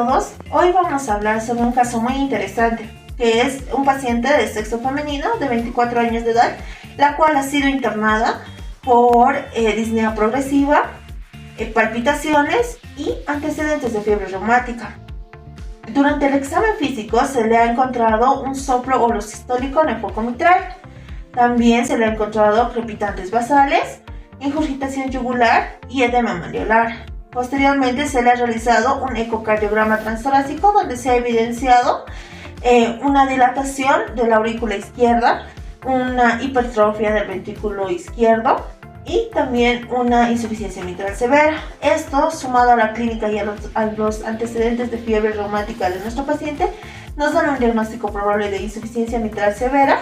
todos, hoy vamos a hablar sobre un caso muy interesante, que es un paciente de sexo femenino de 24 años de edad, la cual ha sido internada por disnea progresiva, palpitaciones y antecedentes de fiebre reumática. Durante el examen físico se le ha encontrado un soplo holosistólico en el foco mitral. También se le ha encontrado crepitantes basales, ingurgitación yugular y edema malleolar. Posteriormente se le ha realizado un ecocardiograma transtorácico donde se ha evidenciado una dilatación de la aurícula izquierda, una hipertrofia del ventrículo izquierdo y también una insuficiencia mitral severa. Esto, sumado a la clínica y a los antecedentes de fiebre reumática de nuestro paciente, nos dan un diagnóstico probable de insuficiencia mitral severa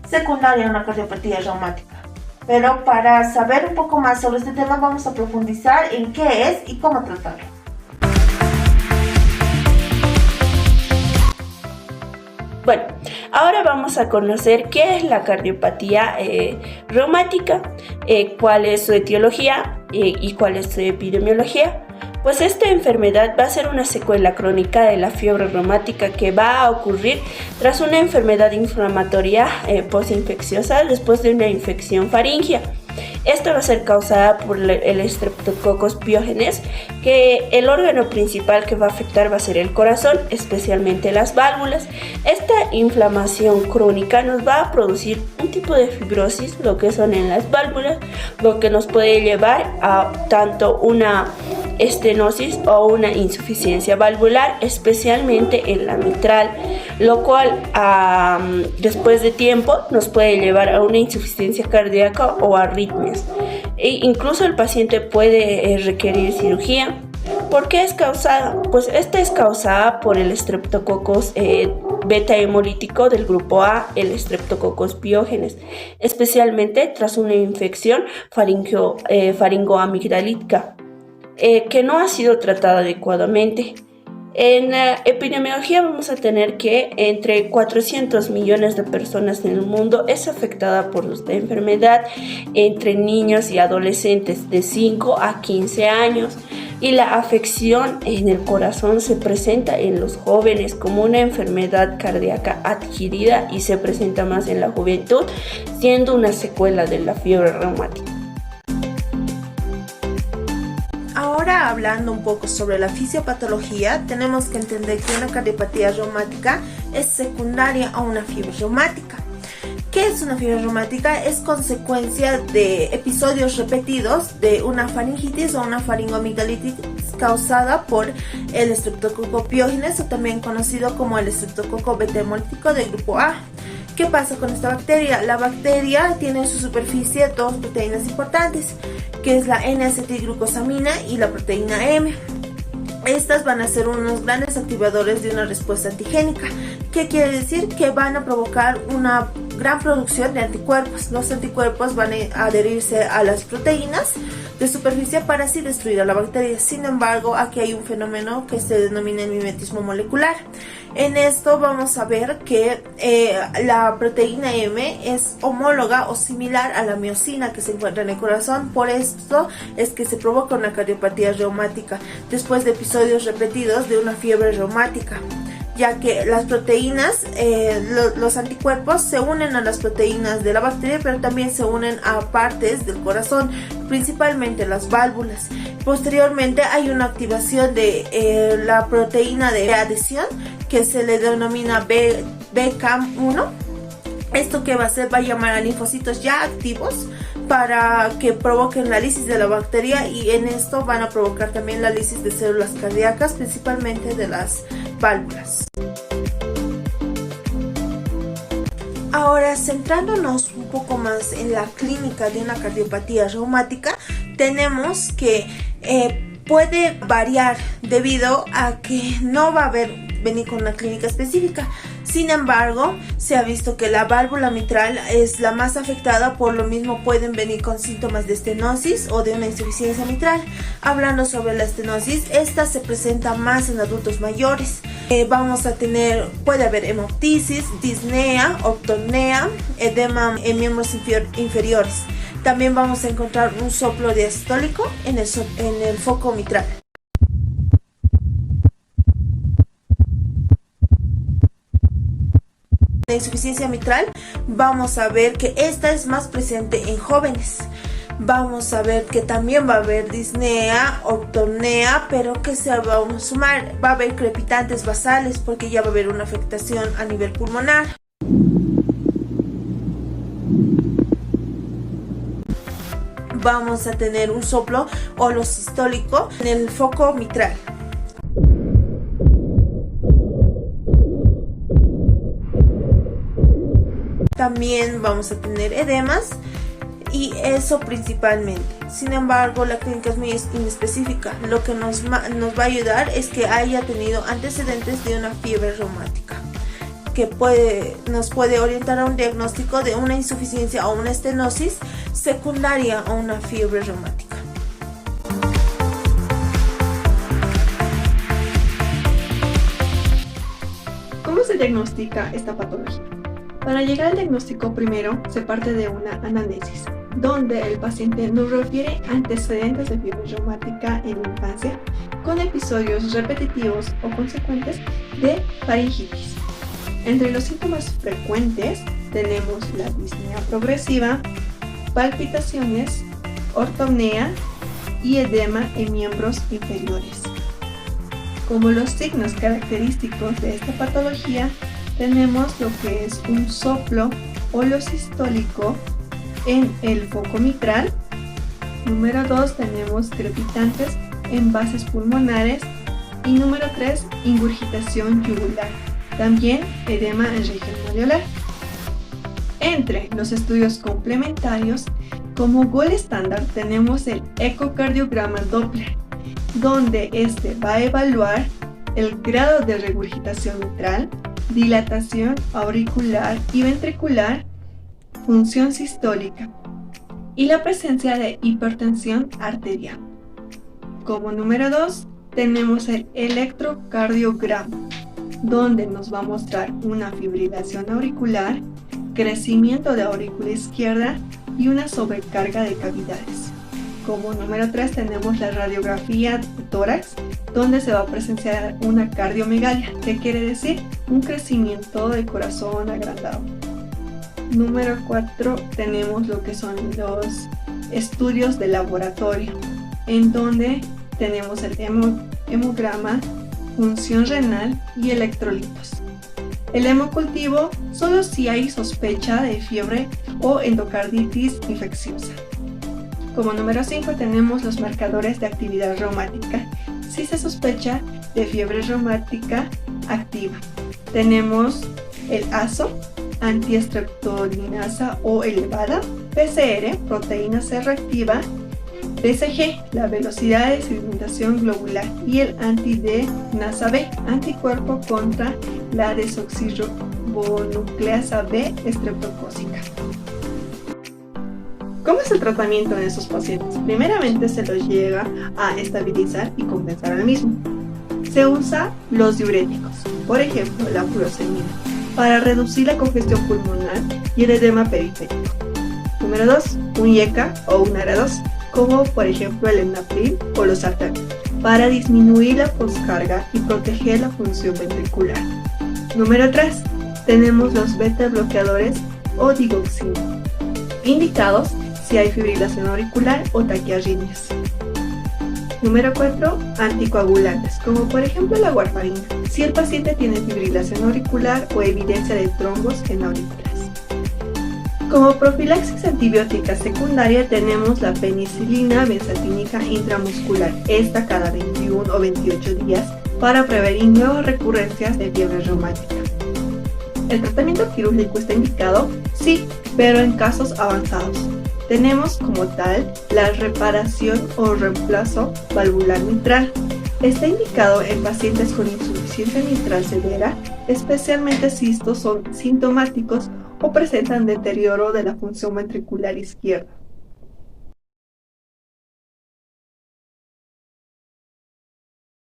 secundaria a una cardiopatía reumática. Pero para saber un poco más sobre este tema vamos a profundizar en qué es y cómo tratarlo. Bueno, ahora vamos a conocer qué es la cardiopatía reumática, cuál es su etiología y cuál es su epidemiología. Pues esta enfermedad va a ser una secuela crónica de la fiebre reumática que va a ocurrir tras una enfermedad inflamatoria postinfecciosa después de una infección faríngea. Esto va a ser causada por el Streptococcus pyogenes, que el órgano principal que va a afectar va a ser el corazón, especialmente las válvulas. Esta inflamación crónica nos va a producir un tipo de fibrosis, lo que son en las válvulas, lo que nos puede llevar a tanto una estenosis o una insuficiencia valvular, especialmente en la mitral, lo cual después de tiempo nos puede llevar a una insuficiencia cardíaca o arritmias. E incluso el paciente puede requerir cirugía. ¿Por qué es causada? Pues esta es causada por el Streptococcus beta hemolítico del grupo A, el Streptococcus pyogenes, especialmente tras una infección faringoamigdalítica que no ha sido tratada adecuadamente. En epidemiología vamos a tener que entre 400 millones de personas en el mundo es afectada por esta enfermedad, entre niños y adolescentes de 5 a 15 años. Y la afección en el corazón se presenta en los jóvenes como una enfermedad cardíaca adquirida y se presenta más en la juventud, siendo una secuela de la fiebre reumática. Ahora, hablando un poco sobre la fisiopatología, tenemos que entender que una cardiopatía reumática es secundaria a una fiebre reumática. ¿Qué es una fiebre reumática? Es consecuencia de episodios repetidos de una faringitis o una faringoamigdalitis causada por el Streptococcus pyogenes, o también conocido como el Streptococcus beta hemolítico del grupo A. ¿Qué pasa con esta bacteria? La bacteria tiene en su superficie dos proteínas importantes, que es la N-acetilglucosamina y la proteína M. Estas van a ser unos grandes activadores de una respuesta antigénica. ¿Qué quiere decir? Que van a provocar una gran producción de anticuerpos. Los anticuerpos van a adherirse a las proteínas de superficie para así destruir a la bacteria. Sin embargo, aquí hay un fenómeno que se denomina el mimetismo molecular. En esto vamos a ver que la proteína M es homóloga o similar a la miosina que se encuentra en el corazón. Por esto es que se provoca una cardiopatía reumática después de episodios repetidos de una fiebre reumática, ya que las proteínas, los anticuerpos se unen a las proteínas de la bacteria, pero también se unen a partes del corazón, principalmente las válvulas. Posteriormente hay una activación de la proteína de adhesión, que se le denomina BCAM1. ¿Esto qué va a hacer? Va a llamar a linfocitos ya activos para que provoquen la lisis de la bacteria, y en esto van a provocar también la lisis de células cardíacas, principalmente de las válvulas. Ahora, centrándonos un poco más en la clínica de una cardiopatía reumática, tenemos que puede variar debido a que no va a venir con una clínica específica. Sin embargo, se ha visto que la válvula mitral es la más afectada, por lo mismo pueden venir con síntomas de estenosis o de una insuficiencia mitral. Hablando sobre la estenosis, esta se presenta más en adultos mayores. Puede haber hemoptisis, disnea, ortopnea, edema en miembros inferiores. También vamos a encontrar un soplo diastólico en el foco mitral. La insuficiencia mitral, vamos a ver que esta es más presente en jóvenes. Vamos a ver que también va a haber disnea, ortopnea, pero que se va a sumar, va a haber crepitantes basales porque ya va a haber una afectación a nivel pulmonar. Vamos a tener un soplo holosistólico en el foco mitral. También vamos a tener edemas y eso principalmente. Sin embargo, la clínica es muy inespecífica. Lo que nos va a ayudar es que haya tenido antecedentes de una fiebre reumática, que nos puede orientar a un diagnóstico de una insuficiencia o una estenosis secundaria a una fiebre reumática. ¿Cómo se diagnostica esta patología? Para llegar al diagnóstico, primero se parte de una anamnesis, donde el paciente nos refiere antecedentes de fiebre reumática en la infancia, con episodios repetitivos o consecuentes de faringitis. Entre los síntomas frecuentes tenemos la disnea progresiva, palpitaciones, ortopnea y edema en miembros inferiores. Como los signos característicos de esta patología, tenemos lo que es un soplo holosistólico en el foco mitral. Número 2, tenemos crepitantes en bases pulmonares. Y número 3, ingurgitación yugular. También edema en región alveolar. Entre los estudios complementarios, como gold estándar tenemos el ecocardiograma Doppler, donde este va a evaluar el grado de regurgitación mitral, dilatación auricular y ventricular, función sistólica y la presencia de hipertensión arterial. Como número 2, tenemos el electrocardiograma, donde nos va a mostrar una fibrilación auricular, crecimiento de aurícula izquierda y una sobrecarga de cavidades. Como número 3 tenemos la radiografía de tórax, donde se va a presenciar una cardiomegalia, que quiere decir un crecimiento del corazón agrandado. Número 4 tenemos lo que son los estudios de laboratorio, en donde tenemos el hemograma, función renal y electrolitos. El hemocultivo solo si hay sospecha de fiebre o endocarditis infecciosa. Como número 5 tenemos los marcadores de actividad reumática, si se sospecha de fiebre reumática activa. Tenemos el ASO, antiestreptolinasa o elevada, PCR, proteína C reactiva, BCG, la velocidad de sedimentación globular, y el anti-D-nasa B, anticuerpo contra la desoxirribonucleasa B estreptocócica. ¿Cómo es el tratamiento en estos pacientes? Primeramente se los llega a estabilizar y compensar al mismo. Se usa los diuréticos, por ejemplo la furosemida, para reducir la congestión pulmonar y el edema periférico. Número 2, un IECA o un ARA2, como por ejemplo el enalapril o los sartán, para disminuir la poscarga y proteger la función ventricular. Número 3, tenemos los beta bloqueadores o digoxina, indicados si hay fibrilación auricular o taquiarritmias. Número 4, anticoagulantes, como por ejemplo la warfarina, si el paciente tiene fibrilación auricular o evidencia de trombos en aurículas. Como profilaxis antibiótica secundaria tenemos la penicilina benzatínica intramuscular, esta cada 21 o 28 días, para prevenir nuevas recurrencias de fiebre reumática. ¿El tratamiento quirúrgico está indicado? Sí, pero en casos avanzados. Tenemos como tal la reparación o reemplazo valvular mitral. Está indicado en pacientes con insuficiencia mitral severa, especialmente si estos son sintomáticos o presentan deterioro de la función ventricular izquierda.